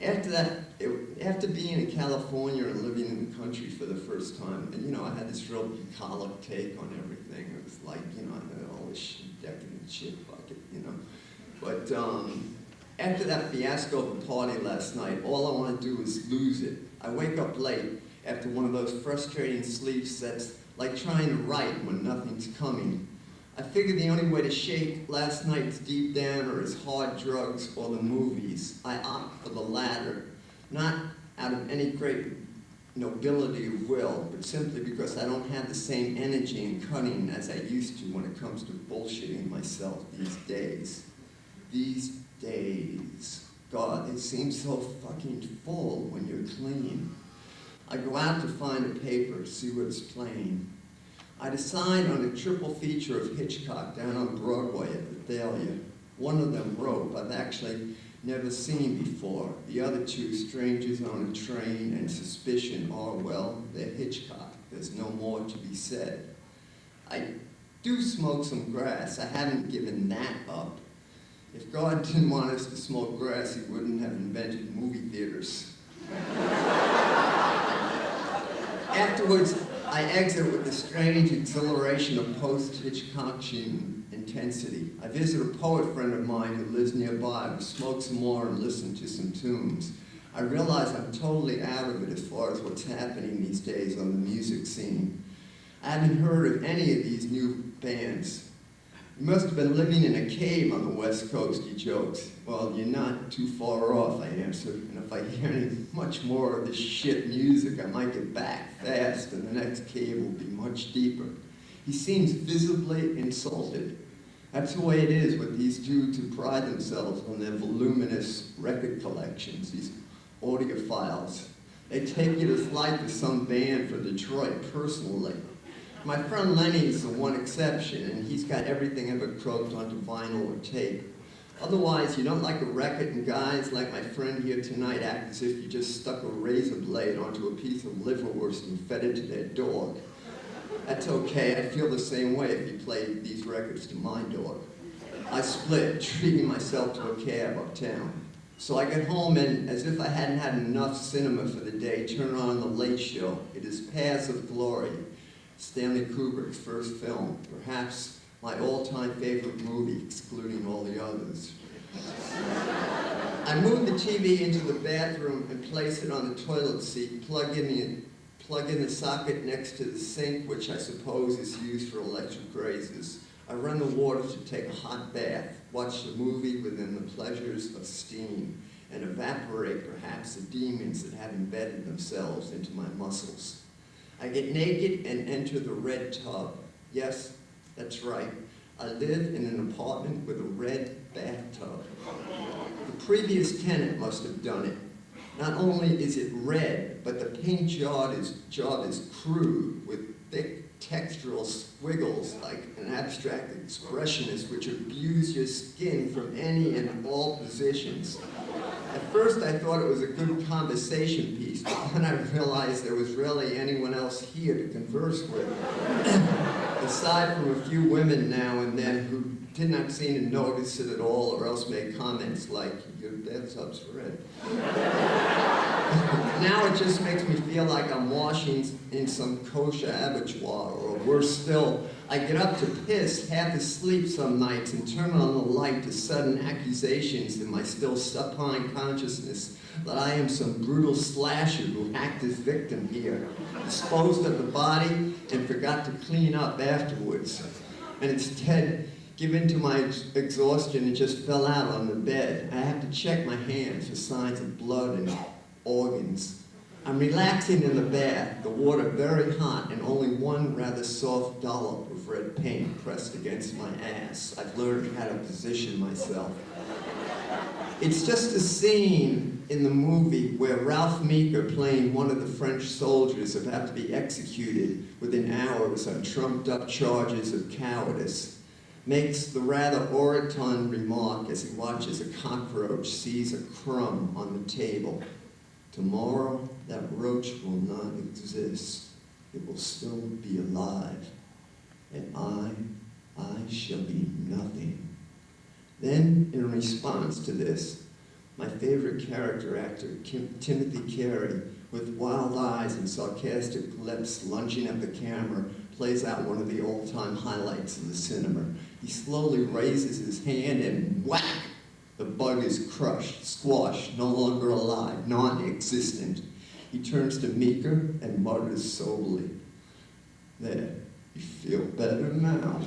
After that, after being in California and living in the country for the first time, and I had this real bucolic take on everything. It was like, I had all this decadent shit bucket, But after that fiasco of a party last night, all I want to do is lose it. I wake up late after one of those frustrating sleep sets, like trying to write when nothing's coming. I figured the only way to shake last night's deep downer is hard drugs or the movies. I opt for the latter, not out of any great nobility of will, but simply because I don't have the same energy and cunning as I used to when it comes to bullshitting myself these days. These days. God, they seem so fucking full when you're clean. I go out to find a paper, see what's playing. I decide on a triple feature of Hitchcock down on Broadway at the Thalia. One of them, Rope, I've actually never seen before. The other two, Strangers on a Train and Suspicion, are, well, they're Hitchcock. There's no more to be said. I do smoke some grass. I haven't given that up. If God didn't want us to smoke grass, he wouldn't have invented movie theaters. Afterwards, I exit with the strange exhilaration of post-Hitchcockian intensity. I visit a poet friend of mine who lives nearby. We smoke some more and listen to some tunes. I realize I'm totally out of it as far as what's happening these days on the music scene. I haven't heard of any of these new bands. You must have been living in a cave on the West Coast, he jokes. Well, you're not too far off, I answered. And if I hear any much more of this shit music, I might get back fast, and the next cave will be much deeper. He seems visibly insulted. That's the way it is with these dudes who pride themselves on their voluminous record collections, these audiophiles. They take it as life as some band for Detroit personally. My friend Lenny's the one exception, and he's got everything ever croaked onto vinyl or tape. Otherwise, you don't like a record, and guys like my friend here tonight act as if you just stuck a razor blade onto a piece of liverwurst and fed it to their dog. That's okay, I'd feel the same way if you played these records to my dog. I split, treating myself to a cab uptown. So I get home and, as if I hadn't had enough cinema for the day, turn on The Late Show. It is Paths of Glory, Stanley Kubrick's first film, perhaps my all-time favorite movie, excluding all the others. I move the TV into the bathroom and place it on the toilet seat, plug in the socket next to the sink, which I suppose is used for electric razors. I run the water to take a hot bath, watch the movie within the pleasures of steam, and evaporate perhaps the demons that have embedded themselves into my muscles. I get naked and enter the red tub. Yes, that's right. I live in an apartment with a red bathtub. The previous tenant must have done it. Not only is it red, but the paint job is crude with thick textural squiggles like an abstract expressionist which abuse your skin from any and all positions. At first I thought it was a good conversation piece, but then I realized there was rarely anyone else here to converse with, aside from a few women now and then who did not seem to notice it at all or else made comments like, your bathtub's red. Now it just makes me feel like I'm washing in some kosher abattoir, or worse still, I get up to piss, half asleep some nights, and turn on the light to sudden accusations in my still supine consciousness that I am some brutal slasher who hacked his victim here, disposed of the body, and forgot to clean up afterwards. And instead, given to my exhaustion, and just fell out on the bed. I have to check my hands for signs of blood and organs. I'm relaxing in the bath, the water very hot, and only one rather soft dollop of red paint pressed against my ass. I've learned how to position myself. It's just a scene in the movie where Ralph Meeker, playing one of the French soldiers, about to be executed within hours on trumped-up charges of cowardice, makes the rather orotund remark as he watches a cockroach seize a crumb on the table. Tomorrow, that roach will not exist. It will still be alive. And I shall be nothing. Then, in response to this, My favorite character actor, Timothy Carey, with wild eyes and sarcastic lips lunging at the camera, plays out one of the all-time highlights of the cinema. He slowly raises his hand and whack! The bug is crushed, squashed, no longer alive, non-existent. He turns to Mika and mutters soberly, "There, you feel better now."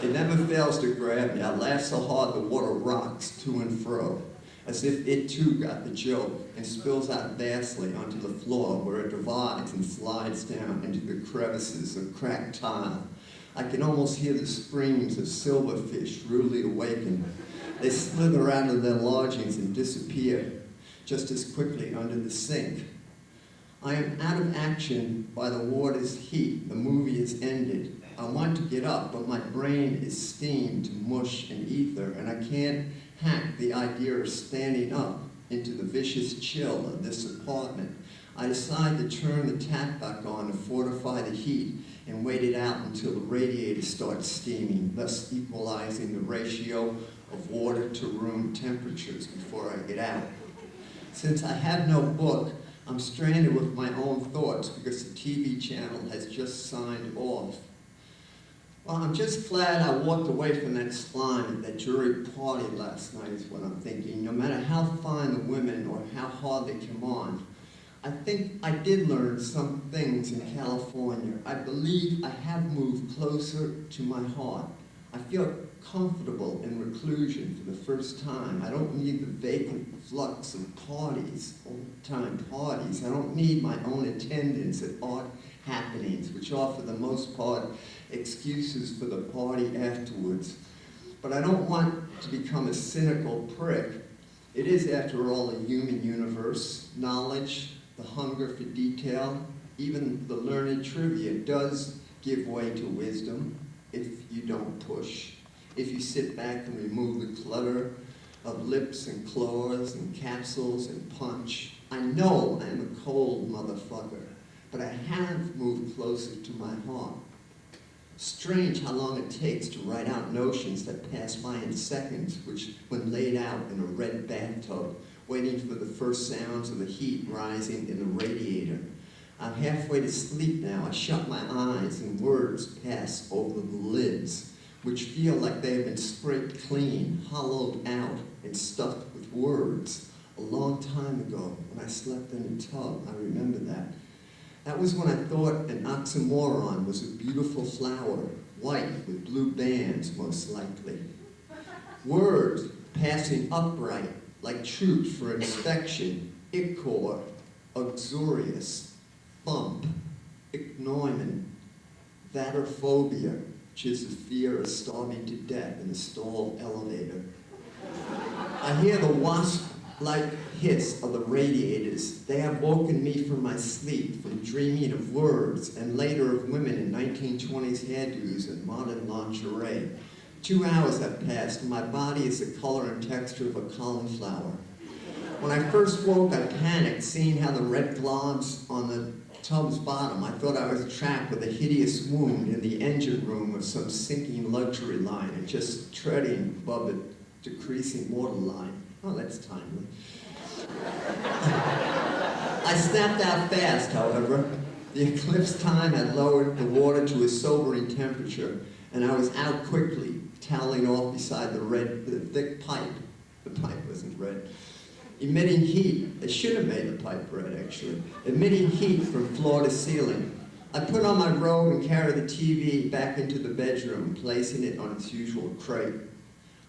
It never fails to grab me. I laugh so hard the water rocks to and fro, as if it too got the joke, and spills out vastly onto the floor where it divides and slides down into the crevices of cracked tile. I can almost hear the screams of silverfish rudely awakened. They slither out of their lodgings and disappear just as quickly under the sink. I am out of action by the water's heat. The movie is ended. I want to get up, but my brain is steamed to mush and ether, and I can't hack the idea of standing up into the vicious chill of this apartment. I decide to turn the tap back on to fortify the heat and wait it out until the radiator starts steaming, thus equalizing the ratio of water to room temperatures before I get out. Since I have no book, I'm stranded with my own thoughts because the TV channel has just signed off. Well, I'm just glad I walked away from that slime at that jury party last night is what I'm thinking. No matter how fine the women or how hard they come on, I think I did learn some things in California. I believe I have moved closer to my heart. I feel comfortable in reclusion for the first time. I don't need the vacant flux of parties, old-time parties. I don't need my own attendance at art happenings, which are, for the most part, excuses for the party afterwards. But I don't want to become a cynical prick. It is, after all, a human universe. Knowledge, the hunger for detail, even the learned trivia does give way to wisdom if you don't push. If you sit back and remove the clutter of lips and claws and capsules and punch. I know I am a cold motherfucker, but I have moved closer to my heart. Strange how long it takes to write out notions that pass by in seconds, which, when laid out in a red bathtub, waiting for the first sounds of the heat rising in the radiator. I'm halfway to sleep now. I shut my eyes and words pass over the lids, which feel like they have been scraped clean, hollowed out, and stuffed with words. A long time ago, when I slept in a tub, I remember that. That was when I thought an oxymoron was a beautiful flower, white with blue bands, most likely. Words passing upright, like troops for inspection, ichor, uxorious, thump, ichnoimen, vatophobia, which is the fear of starving to death in a stalled elevator. I hear the wasp-like hiss of the radiators. They have woken me from my sleep, from dreaming of words, and later of women in 1920s hairdos and modern lingerie. 2 hours have passed, and my body is the color and texture of a cauliflower. When I first woke, I panicked, seeing how the red globs on the tub's bottom. I thought I was trapped with a hideous wound in the engine room of some sinking luxury liner, just treading above a decreasing waterline. Oh, that's timely. I snapped out fast, however. The eclipse time had lowered the water to a sobering temperature, and I was out quickly, toweling off beside the thick pipe. The pipe wasn't red. Emitting heat. I should have made the pipe red, actually. Emitting heat from floor to ceiling. I put on my robe and carried the TV back into the bedroom, placing it on its usual crate.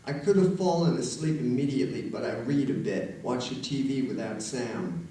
I could have fallen asleep immediately, but I read a bit, watch the TV without sound.